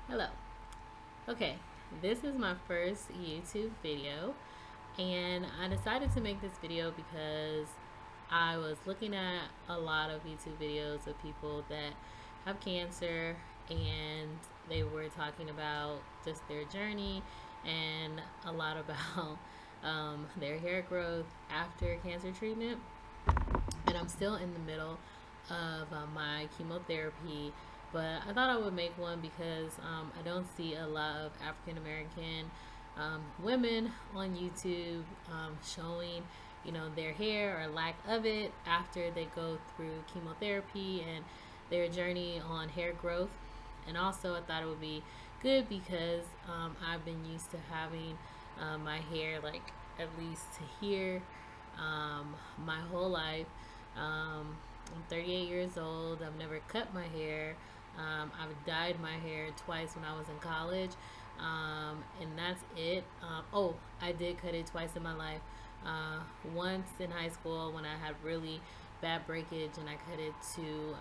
Hello. Okay, this is my first YouTube video, and I decided to make this video because I was looking at a lot of YouTube videos of people that have cancer, and they were talking about just their journey and a lot about their hair growth after cancer treatment. And I'm still in the middle of my chemotherapy. But I thought I would make one because I don't see a lot of African American women on YouTube showing, their hair or lack of it after they go through chemotherapy and their journey on hair growth. And also, I thought it would be good because I've been used to having my hair like at least to here my whole life. I'm 38 years old. I've never cut my hair. I've dyed my hair twice when I was in college, and that's it. I did cut it twice in my life. Once in high school when I had really bad breakage, and I cut it to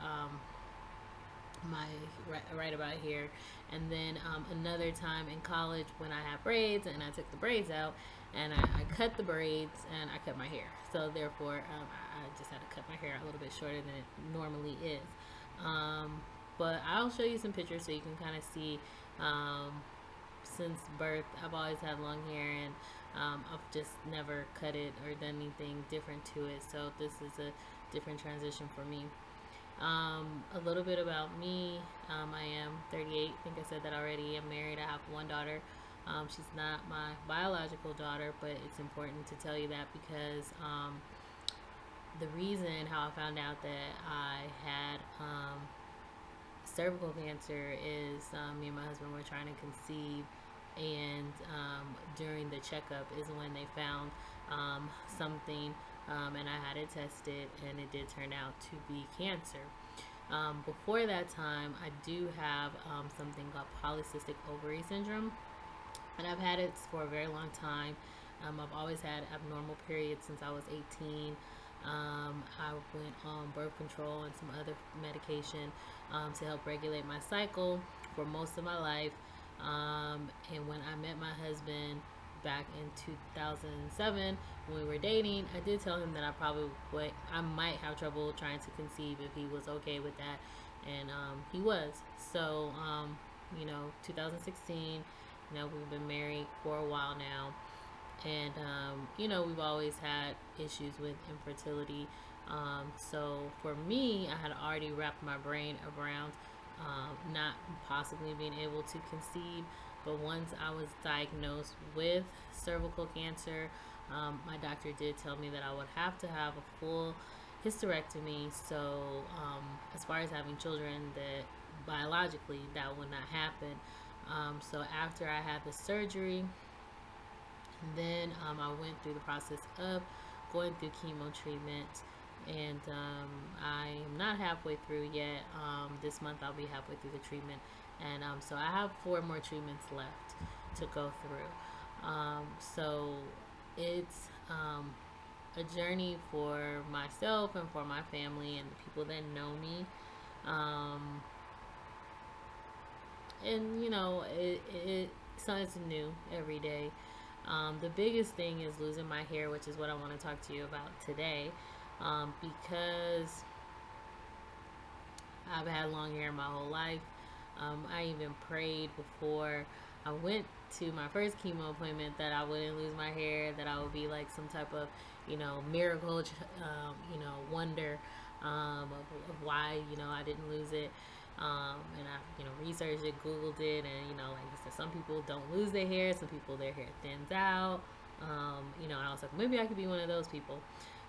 my right about here, and then another time in college when I had braids and I took the braids out and I cut the braids and I cut my hair. So therefore, I just had to cut my hair a little bit shorter than it normally is. Um, but I'll show you some pictures so you can kind of see. Since birth, I've always had long hair, and I've just never cut it or done anything different to it. So this is a different transition for me. A little bit about me. I am 38. I think I said that already. I'm married. I have one daughter. She's not my biological daughter, but it's important to tell you that because the reason how I found out that I had cervical cancer is me and my husband were trying to conceive, and during the checkup is when they found something, and I had it tested, and it did turn out to be cancer. Before that time, I do have something called polycystic ovary syndrome, and I've had it for a very long time. I've always had abnormal periods since I was 18. I went on birth control and some other medication to help regulate my cycle for most of my life. And when I met my husband back in 2007 when we were dating, I did tell him that I might have trouble trying to conceive if he was okay with that, and he was. So, 2016, we've been married for a while now, and we've always had issues with infertility. So for me, I had already wrapped my brain around not possibly being able to conceive. But once I was diagnosed with cervical cancer, my doctor did tell me that I would have to have a full hysterectomy. So as far as having children, that biologically that would not happen. So after I had the surgery, then I went through the process of going through chemo treatment, and I am not halfway through yet. This month I'll be halfway through the treatment, and so I have 4 more treatments left to go through. So it's a journey for myself and for my family and the people that know me. Um, and so it's new every day. The biggest thing is losing my hair, which is what I want to talk to you about today, because I've had long hair my whole life. I even prayed before I went to my first chemo appointment that I wouldn't lose my hair, that I would be like some type of, miracle, wonder of why, I didn't lose it. And I, researched it, Googled it, and, like I said, some people don't lose their hair, some people their hair thins out. And I was like, maybe I could be one of those people.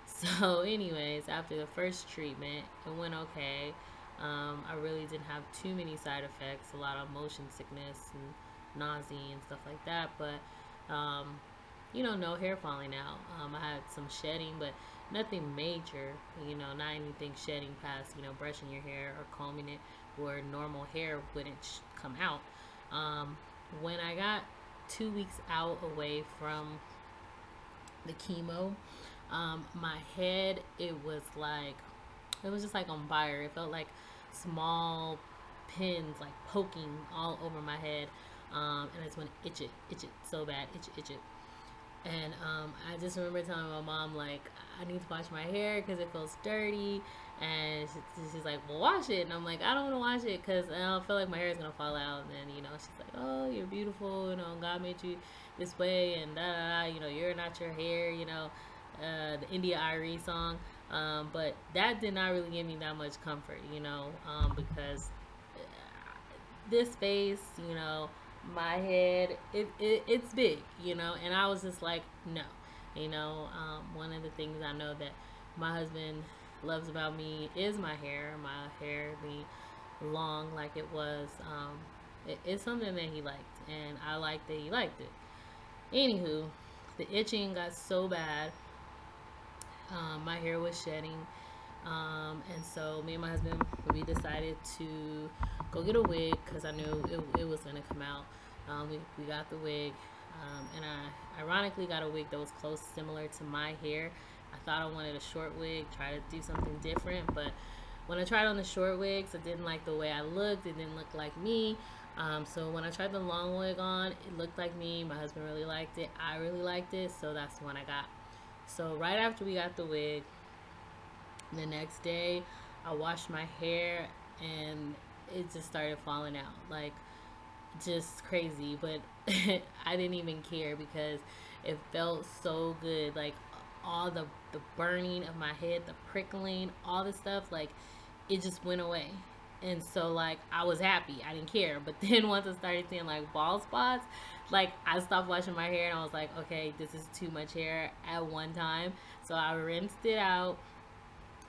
So, anyways, after the first treatment, it went okay. I really didn't have too many side effects, a lot of motion sickness and nausea and stuff like that, but no hair falling out. I had some shedding, but nothing major, not anything shedding past, brushing your hair or combing it where normal hair wouldn't come out. When I got 2 weeks out away from the chemo, my head, it was just like on fire. It felt like small pins like poking all over my head, and I just want to itch it so bad, itch it. And I just remember telling my mom, like, I need to wash my hair because it feels dirty. And she's like, well, wash it. And I'm like, I don't want to wash it because I don't feel like my hair is going to fall out. And then, she's like, oh, you're beautiful. God made you this way. And da da da. You're not your hair, the India Irie song. But that did not really give me that much comfort, because this face, my head, it's big, and I was just like, no, one of the things I know that my husband loves about me is my hair being long like it was. It's something that he liked, and I liked that he liked it. Anywho, the itching got so bad, my hair was shedding. And so me and my husband, we decided to go get a wig because I knew it was going to come out. We got the wig, and I ironically got a wig that was close, similar to my hair. I thought I wanted a short wig, try to do something different, but when I tried on the short wigs, I didn't like the way I looked. It didn't look like me. So when I tried the long wig on, it looked like me. My husband really liked it. I really liked it, so that's the one I got. So right after we got the wig, the next day, I washed my hair and it just started falling out. Like, just crazy. But I didn't even care because it felt so good. Like, all the burning of my head, the prickling, all the stuff, like, it just went away. And so, like, I was happy. I didn't care. But then once I started seeing, like, bald spots, like, I stopped washing my hair and I was like, okay, this is too much hair at one time. So I rinsed it out.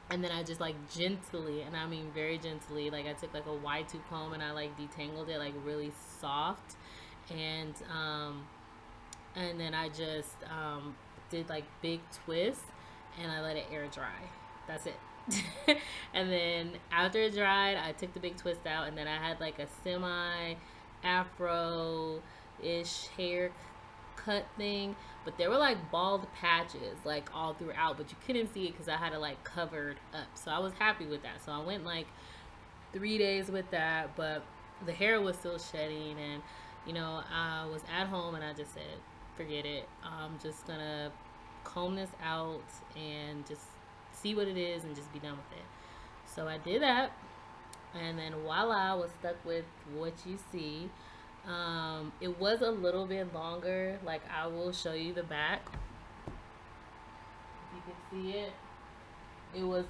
And then I just, like, gently, and I mean very gently, like, I took like a Y2 comb and I like detangled it like really soft, and then I just did like big twists and I let it air dry. That's it. And then after it dried, I took the big twist out, and then I had like a semi afro ish hair cut thing, but there were like bald patches like all throughout, but you couldn't see it because I had it like covered up. So I was happy with that. So I went like 3 days with that, but the hair was still shedding, and I was at home and I just said, forget it. I'm just gonna comb this out and just see what it is and just be done with it. So I did that, and then voila, I was stuck with what you see. It was a little bit longer. Like, I will show you the back. If you can see it, it was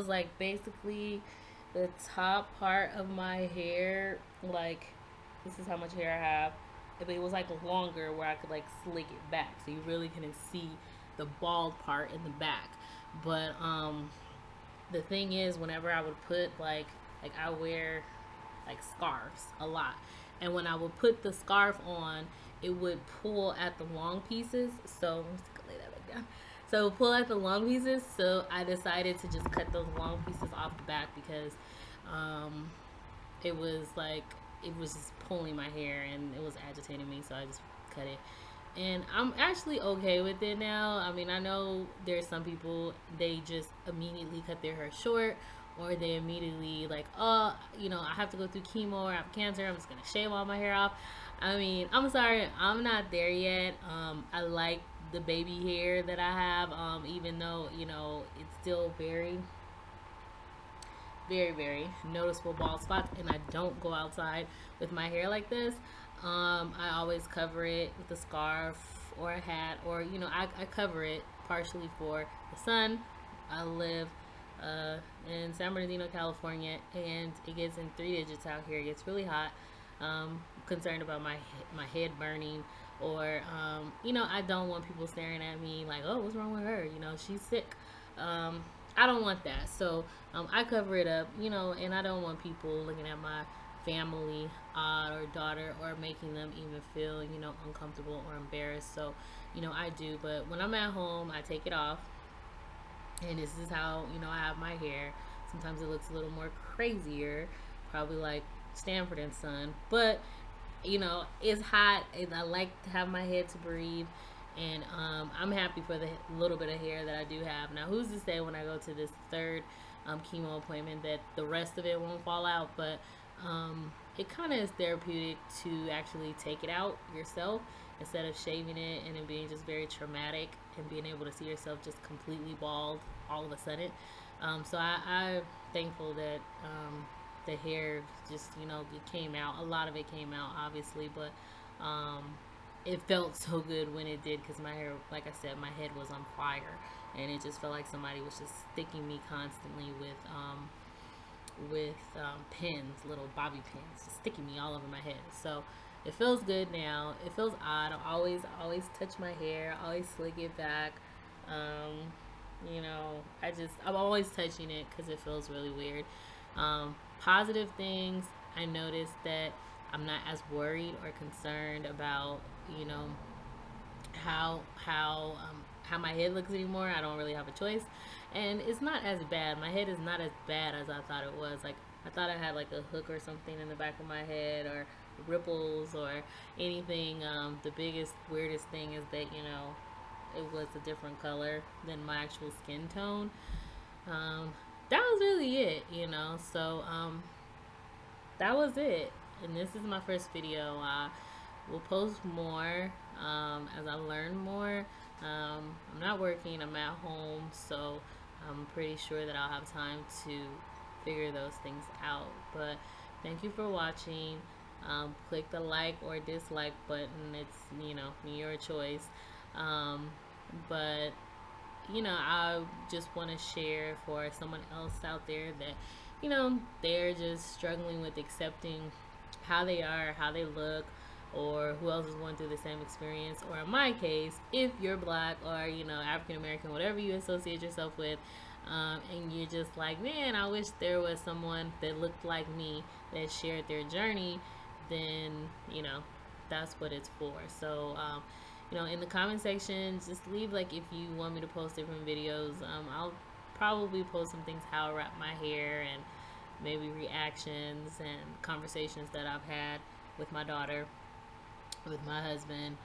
like basically the top part of my hair. Like, this is how much hair I have. But it was like longer where I could like slick it back, so you really couldn't see the bald part in the back. But the thing is, whenever I would put like I wear like scarves a lot, and when I would put the scarf on, it would pull at the long pieces. So I'm just gonna lay that back down. So it would pull at the long pieces. So I decided to just cut those long pieces off the back because it was like, it was just pulling my hair and it was agitating me. So I just cut it. And I'm actually okay with it now. I mean, I know there's some people, they just immediately cut their hair short, or they immediately like, oh, I have to go through chemo or I have cancer, I'm just gonna shave all my hair off. I mean, I'm sorry, I'm not there yet. I like the baby hair that I have, even though it's still very, very, very noticeable bald spots, and I don't go outside with my hair like this. I always cover it with a scarf or a hat, or I cover it partially for the sun. I live in San Bernardino, California, and it gets in 3 digits out here. It gets really hot. Concerned about my head burning, or I don't want people staring at me like, oh, what's wrong with her? She's sick. I don't want that. So I cover it up, and I don't want people looking at my family or daughter, or making them even feel uncomfortable or embarrassed. So I do. But when I'm at home, I take it off, and this is how I have my hair. Sometimes it looks a little more crazier, probably like Stanford and Son, but it's hot and I like to have my head to breathe, and I'm happy for the little bit of hair that I do have. Now, who's to say when I go to this third chemo appointment that the rest of it won't fall out? But it kind of is therapeutic to actually take it out yourself instead of shaving it and it being just very traumatic and being able to see yourself just completely bald all of a sudden. I'm thankful that the hair just, it came out. A lot of it came out, obviously, but um, it felt so good when it did because my hair, like I said, my head was on fire and it just felt like somebody was just sticking me constantly with pins, little bobby pins, just sticking me all over my head. So it feels good now. It feels odd. I always touch my hair, always slick it back. Um, I'm always touching it because it feels really weird. Positive things, I noticed that I'm not as worried or concerned about, you know, how my head looks anymore. I don't really have a choice, and it's not as bad. My head is not as bad as I thought it was. Like I thought I had like a hook or something in the back of my head, or ripples, or anything. The biggest weirdest thing is that it was a different color than my actual skin tone. Um, that was really it, So that was it. And this is my first video. We'll post more as I learn more. I'm not working, I'm at home, so I'm pretty sure that I'll have time to figure those things out. But thank you for watching. Click the like or dislike button. It's, your choice. Um, but I just want to share for someone else out there that, they're just struggling with accepting how they are, how they look, or who else is going through the same experience. Or in my case, if you're black or, African American, whatever you associate yourself with, and you're just like, man, I wish there was someone that looked like me that shared their journey, then, that's what it's for. So, in the comment section, just leave like if you want me to post different videos. I'll probably post some things how I wrap my hair and maybe reactions and conversations that I've had with my daughter, with my husband,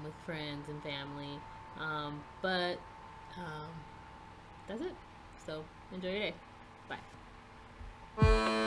with friends and family. But that's it. So enjoy your day. Bye.